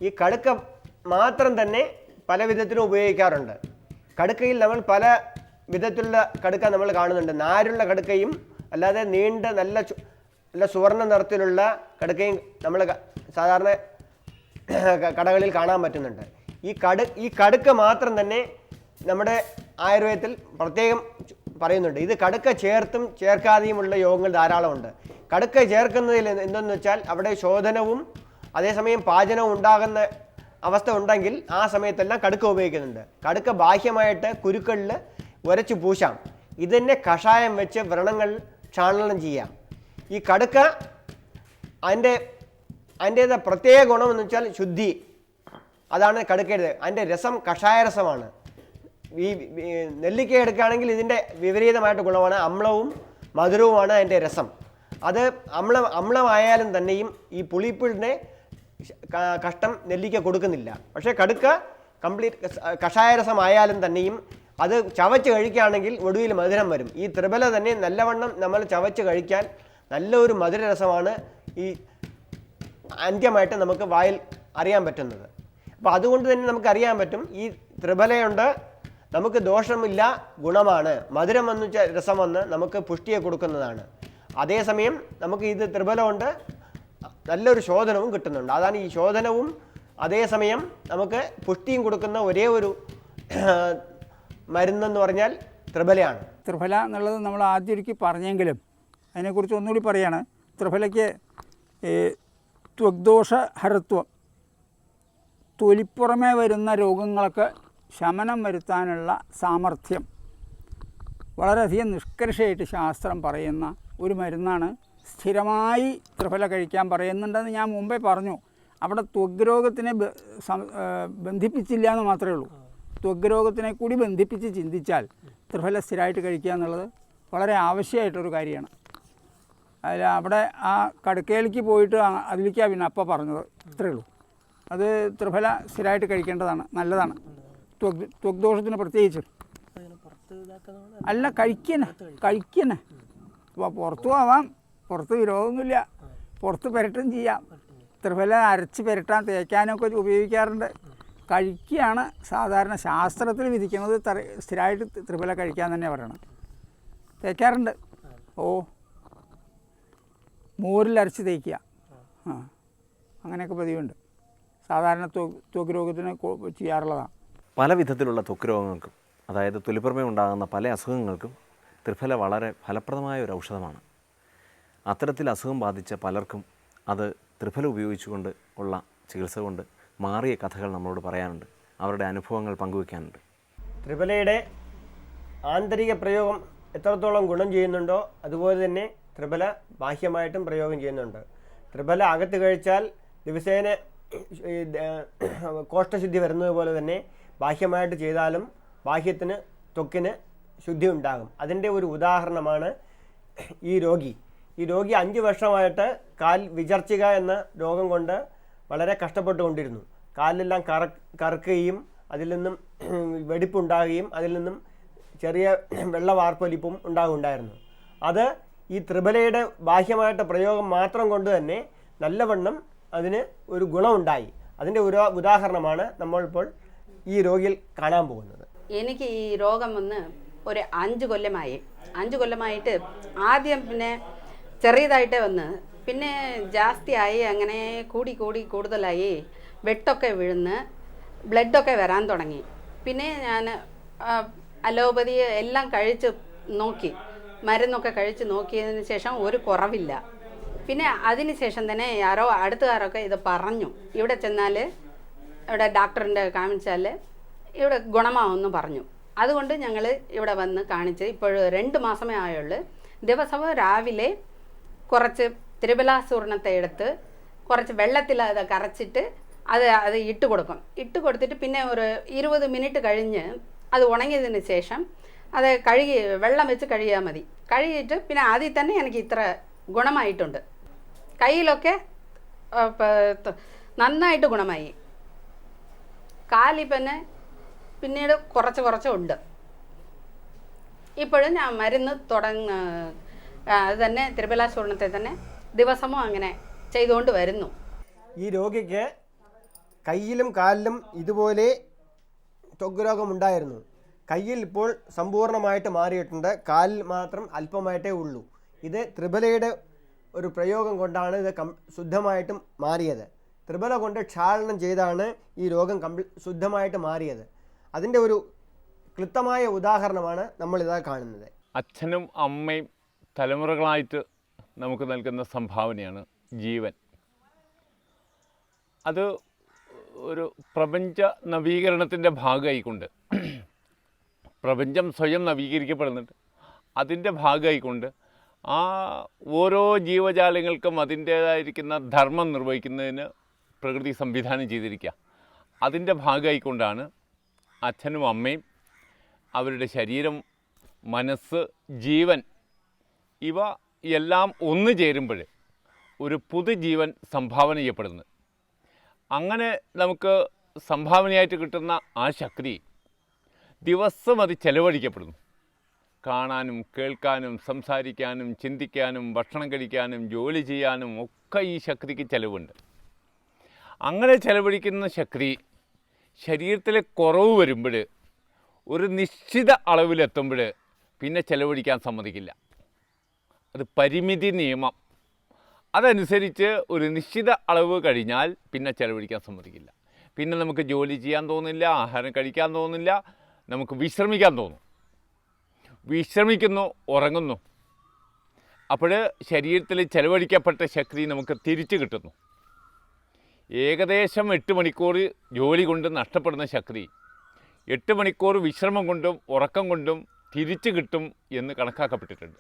ഈ കടുക്ക മാത്രം തന്നെ പല വിധത്തിലും ഉപയോഗിക്കാറുണ്ട്. കടുക്കയിൽ നമ്മൾ പല വിധത്തിലുള്ള കടുക്ക നമ്മൾ കാണുന്നുണ്ട്. നാരുള്ള കടുക്കയും അല്ലാതെ നീണ്ട നല്ല സുവർണ്ണ നിറത്തിലുള്ള കടുക്കയും നമ്മൾ സാധാരണ കടകളിൽ കാണാൻ പറ്റുന്നുണ്ട്. ഈ കടുക്ക മാത്രം തന്നെ നമ്മുടെ ആയുർവേദത്തിൽ പ്രത്യേകം പറയുന്നുണ്ട്. ഇത് കടുക്ക ചേർത്തും ചേർക്കാതെയുമുള്ള യോഗങ്ങൾ ധാരാളമുണ്ട്. കടുക്ക ചേർക്കുന്നതിൽ എന്തെന്ന് വെച്ചാൽ അവിടെ ശോധനവും അതേസമയം പാചനവും ഉണ്ടാകുന്ന അവസ്ഥ ഉണ്ടെങ്കിൽ ആ സമയത്തെല്ലാം കടുക്ക ഉപയോഗിക്കുന്നുണ്ട്. കടുക്ക ബാഹ്യമായിട്ട് കുരുക്കളിൽ ഉരച്ച് പൂശാം. ഇതന്നെ കഷായം വെച്ച് വ്രണങ്ങൾ ക്ഷാളനം ചെയ്യാം. ഈ കടുക്ക അതിൻ്റേത് പ്രത്യേക ഗുണമെന്ന് വെച്ചാൽ ശുദ്ധി, അതാണ് കടുക്കയുടെ. അതിൻ്റെ രസം കഷായ രസമാണ്. ഈ നെല്ലിക്ക എടുക്കുകയാണെങ്കിൽ ഇതിൻ്റെ വിപരീതമായിട്ട് ഗുണമാണ്, അമ്ലവും മധുരവുമാണ് അതിൻ്റെ രസം. അത് അമ്ലമായാലും തന്നെയും ഈ പുളിപ്പിൻ്റെ കഷ്ടം നെല്ലിക്ക കൊടുക്കുന്നില്ല. പക്ഷേ കടുക്ക കംപ്ലീറ്റ് കഷായ രസമായാലും തന്നെയും അത് ചവച്ച് കഴിക്കുകയാണെങ്കിൽ ഒടുവിൽ മധുരം വരും. ഈ ത്രിഫല തന്നെ നല്ലവണ്ണം നമ്മൾ ചവച്ച് കഴിക്കാൻ നല്ലൊരു മധുരരസമാണ് ഈ അന്ത്യമായിട്ട് നമുക്ക് വായിൽ അറിയാൻ പറ്റുന്നത്. അപ്പോൾ അതുകൊണ്ട് തന്നെ നമുക്കറിയാൻ പറ്റും ഈ ത്രിഫലയുണ്ട് നമുക്ക് ദോഷമില്ല, ഗുണമാണ്. മധുരം വന്ന് രസം വന്ന് നമുക്ക് പുഷ്ടിയെ കൊടുക്കുന്നതാണ്. അതേസമയം നമുക്ക് ഇത് ത്രിഫലമുണ്ട് നല്ലൊരു ശോധനവും കിട്ടുന്നുണ്ട്. അതാണ് ഈ ശോധനവും അതേസമയം നമുക്ക് പുഷ്ടിയും കൊടുക്കുന്ന ഒരേ ഒരു മരുന്നെന്ന് പറഞ്ഞാൽ ത്രിഫലയാണ്. ത്രിഫല എന്നുള്ളത് നമ്മൾ ആദ്യമൊരിക്കൽ പറഞ്ഞെങ്കിലും അതിനെക്കുറിച്ച് ഒന്നുകൂടി പറയുകയാണ്. ത്രിഫലയ്ക്ക് ത്വഗ്ദോഷഹരത്വം, തൊലിപ്പുറമേ വരുന്ന രോഗങ്ങൾക്ക് ശമനം വരുത്താനുള്ള സാമർഥ്യം വളരെയധികം നിഷ്കർഷയായിട്ട് ശാസ്ത്രം പറയുന്ന ഒരു മരുന്നാണ്. സ്ഥിരമായി ത്രിഫല കഴിക്കാൻ പറയുന്നുണ്ടെന്ന് ഞാൻ മുമ്പേ പറഞ്ഞു. അവിടെ ത്വഗ് രോഗത്തിനെ ബന്ധിപ്പിച്ചില്ല എന്ന് മാത്രമേ ഉള്ളൂ. ത്വഗ് രോഗത്തിനെ കൂടി ബന്ധിപ്പിച്ച് ചിന്തിച്ചാൽ ത്രിഫല സ്ഥിരമായിട്ട് കഴിക്കുക എന്നുള്ളത് വളരെ ആവശ്യമായിട്ടൊരു കാര്യമാണ്. അതിൽ അവിടെ ആ കടുക്കയിലേക്ക് പോയിട്ട് അതിലേക്കാണ് പിന്നെ അപ്പം പറഞ്ഞത്. ഇത്രയേ ഉള്ളൂ. അത് ത്രിഫല സ്ഥിരമായിട്ട് കഴിക്കേണ്ടതാണ്, നല്ലതാണ്. ത്വഗ്ദോഷത്തിന് പ്രത്യേകിച്ച് അല്ല കഴിക്കന്നെ. അപ്പോൾ പുറത്തു ആവാം, പുറത്ത് വിരോധമൊന്നുമില്ല, പുറത്ത് പുരട്ടും ചെയ്യാം. ത്രിഫല അരച്ച് പുരട്ടാൻ തേക്കാനൊക്കെ ഉപയോഗിക്കാറുണ്ട്. കഴിക്കുകയാണ് സാധാരണ ശാസ്ത്രത്തിൽ വിധിക്കുന്നത്. സ്ഥിരമായിട്ട് ത്രിഫല കഴിക്കാൻ തന്നെ പറയണം. തേക്കാറുണ്ട്. മോരിലരച്ച് തേക്കുക, അങ്ങനെയൊക്കെ പതിവുണ്ട്. സാധാരണ ത്വക്ക് രോഗത്തിന് ചെയ്യാറുള്ളതാണ്. പല വിധത്തിലുള്ള ത്വക്ക് രോഗങ്ങൾക്കും, അതായത് തൊലിപ്പുറമേ ഉണ്ടാകുന്ന പല അസുഖങ്ങൾക്കും ത്രിഫല വളരെ ഫലപ്രദമായ ഒരു ഔഷധമാണ്. അത്തരത്തിൽ അസുഖം ബാധിച്ച പലർക്കും അത് ത്രിഫല ഉപയോഗിച്ചുകൊണ്ട് ഉള്ള ചികിത്സ കൊണ്ട് മാറിയ കഥകൾ നമ്മളോട് പറയാനുണ്ട്, അവരുടെ അനുഭവങ്ങൾ പങ്കുവയ്ക്കാനുണ്ട്. ത്രിഫലയുടെ ആന്തരിക പ്രയോഗം എത്രത്തോളം ഗുണം ചെയ്യുന്നുണ്ടോ അതുപോലെ തന്നെ ത്രിഫല ബാഹ്യമായിട്ടും പ്രയോഗം ചെയ്യുന്നുണ്ട്. ത്രിഫല അകത്ത് കഴിച്ചാൽ ദിവസേന കോഷ്ഠശുദ്ധി വരുന്നത് പോലെ തന്നെ ബാഹ്യമായിട്ട് ചെയ്താലും ബാഹ്യത്തിന് ത്വക്കിന് ശുദ്ധി ഉണ്ടാകും. അതിൻ്റെ ഒരു ഉദാഹരണമാണ് ഈ രോഗി. ഈ രോഗി 5 വർഷമായിട്ട് കാൽ വിചർച്ചിക എന്ന രോഗം കൊണ്ട് വളരെ കഷ്ടപ്പെട്ടുകൊണ്ടിരുന്നു. കാലിലെല്ലാം കറുക്കുകയും അതിൽ നിന്നും വെടിപ്പുണ്ടാകുകയും അതിൽ നിന്നും ചെറിയ വെള്ളവാർപ്പൊലിപ്പും ഉണ്ടാകുന്നുണ്ടായിരുന്നു. അത് ഈ ത്രിഫലയുടെ ബാഹ്യമായിട്ട് പ്രയോഗം മാത്രം കൊണ്ട് തന്നെ നല്ലവണ്ണം അതിന് ഒരു ഗുണമുണ്ടായി. അതിൻ്റെ ഒരു ഉദാഹരണമാണ് നമ്മളിപ്പോൾ ഈ രോഗിയിൽ കാണാൻ പോകുന്നത്. എനിക്ക് ഈ രോഗം വന്ന് ഒരു 5 കൊല്ലമായി. 5 കൊല്ലമായിട്ട് ആദ്യം പിന്നെ ചെറിയതായിട്ടേ വന്ന് പിന്നെ ജാസ്തിയായി, അങ്ങനെ കൂടുതലായി, വെട്ടൊക്കെ വീഴുന്ന്, ബ്ലഡൊക്കെ വരാൻ തുടങ്ങി. പിന്നെ ഞാൻ അലോപ്പതി എല്ലാം കഴിച്ച് നോക്കി, മരുന്നൊക്കെ കഴിച്ച് നോക്കിയതിന് ശേഷം ഒരു കുറവില്ല. പിന്നെ അതിന് ശേഷം തന്നെ അടുത്തുകാരൊക്കെ ഇത് പറഞ്ഞു, ഇവിടെ ചെന്നാൽ ഇവിടെ ഡോക്ടറിൻ്റെ കാണിച്ചാൽ ഇവിടെ ഗുണമാവെന്ന് പറഞ്ഞു. അതുകൊണ്ട് ഞങ്ങൾ ഇവിടെ വന്ന് കാണിച്ച് ഇപ്പോൾ 2 മാസമേ ആയുള്ളൂ. ദിവസവും രാവിലെ കുറച്ച് ത്രിഫലാചൂർണത്തെ എടുത്ത് കുറച്ച് വെള്ളത്തിൽ അത് കരച്ചിട്ട് അത് ഇട്ട് കൊടുത്തിട്ട് പിന്നെ ഒരു 20 മിനിറ്റ് കഴിഞ്ഞ് അത് ഉണങ്ങിയതിന് ശേഷം അത് കഴുകി വെള്ളം വെച്ച് കഴുകിയാൽ മതി. കഴുകിയിട്ട് പിന്നെ അതിൽ തന്നെ എനിക്ക് ഇത്ര ഗുണമായിട്ടുണ്ട്. കയ്യിലൊക്കെ നന്നായിട്ട് ഗുണമായി. കാലിൽ പിന്നെ പിന്നീട് കുറച്ച് ഉണ്ട്. ഇപ്പോഴും ഞാൻ മരുന്ന് അത് തന്നെ ത്രിഫലാചൂർണത്തെ തന്നെ ദിവസവും അങ്ങനെ ചെയ്തുകൊണ്ട് വരുന്നു. ഈ രോഗിക്ക് കയ്യിലും കാലിലും ഇതുപോലെ ത്വക്ക് രോഗം ഉണ്ടായിരുന്നു. കയ്യിൽ ഇപ്പോൾ സമ്പൂർണ്ണമായിട്ട് മാറിയിട്ടുണ്ട്, കാലിൽ മാത്രം അല്പമായിട്ടേ ഉള്ളൂ. ഇത് ത്രിഫലയുടെ ഒരു പ്രയോഗം കൊണ്ടാണ് ഇത് ശുദ്ധമായിട്ടും മാറിയത്. ത്രിഫല കൊണ്ട് ക്ഷാളനം ചെയ്താണ് ഈ രോഗം ശുദ്ധമായിട്ട് മാറിയത്. അതിൻ്റെ ഒരു ക്ലിപ്തമായ ഉദാഹരണമാണ് നമ്മളിതാ കാണുന്നത്. അച്ഛനും അമ്മയും തലമുറകളായിട്ട് നമുക്ക് നൽകുന്ന സംഭാവനയാണ് ജീവൻ. അത് ഒരു പ്രപഞ്ച നവീകരണത്തിൻ്റെ ഭാഗമായിക്കൊണ്ട്, പ്രപഞ്ചം സ്വയം നവീകരിക്കപ്പെടുന്നുണ്ട്, അതിൻ്റെ ഭാഗമായിക്കൊണ്ട് ആ ഓരോ ജീവജാലങ്ങൾക്കും അതിൻ്റേതായിരിക്കുന്ന ധർമ്മം നിർവഹിക്കുന്നതിന് പ്രകൃതി സംവിധാനം ചെയ്തിരിക്കുക. അതിൻ്റെ ഭാഗമായിക്കൊണ്ടാണ് അച്ഛനും അമ്മയും അവരുടെ ശരീരം, മനസ്സ്, ജീവൻ ഇവ എല്ലാം ഒന്നു ചേരുമ്പോൾ ഒരു പുതുജീവൻ സംഭാവന ചെയ്യപ്പെടുന്നത്. അങ്ങനെ നമുക്ക് സംഭാവനയായിട്ട് കിട്ടുന്ന ആ ശക്തി ദിവസം അത് ചെലവഴിക്കപ്പെടുന്നു. കാണാനും കേൾക്കാനും സംസാരിക്കാനും ചിന്തിക്കാനും ഭക്ഷണം കഴിക്കാനും ജോലി ചെയ്യാനും ഒക്കെ ഈ ശക്തിക്ക് ചിലവുണ്ട്. അങ്ങനെ ചെലവഴിക്കുന്ന ശക്തി ശരീരത്തിലെ കുറവ് വരുമ്പോൾ, ഒരു നിശ്ചിത അളവിലെത്തുമ്പോൾ പിന്നെ ചെലവഴിക്കാൻ സമ്മതിക്കില്ല. അത് പരിമിതി നിയമം. അതനുസരിച്ച് ഒരു നിശ്ചിത അളവ് കഴിഞ്ഞാൽ പിന്നെ ചെലവഴിക്കാൻ സമ്മതിക്കില്ല. പിന്നെ നമുക്ക് ജോലി ചെയ്യാൻ തോന്നില്ല, ആഹാരം കഴിക്കാൻ തോന്നില്ല, നമുക്ക് വിശ്രമിക്കാൻ തോന്നും. വിശ്രമിക്കുന്നു, ഉറങ്ങുന്നു. അപ്പോൾ ശരീരത്തിൽ ചെലവഴിക്കപ്പെട്ട ശക്തി നമുക്ക് തിരിച്ചു കിട്ടുന്നു. ഏകദേശം 8 മണിക്കൂർ ജോലി കൊണ്ട് നഷ്ടപ്പെടുന്ന ശക്തി 8 മണിക്കൂർ വിശ്രമം കൊണ്ടും ഉറക്കം കൊണ്ടും തിരിച്ചു കിട്ടും എന്ന് കണക്കാക്കപ്പെട്ടിട്ടുണ്ട്.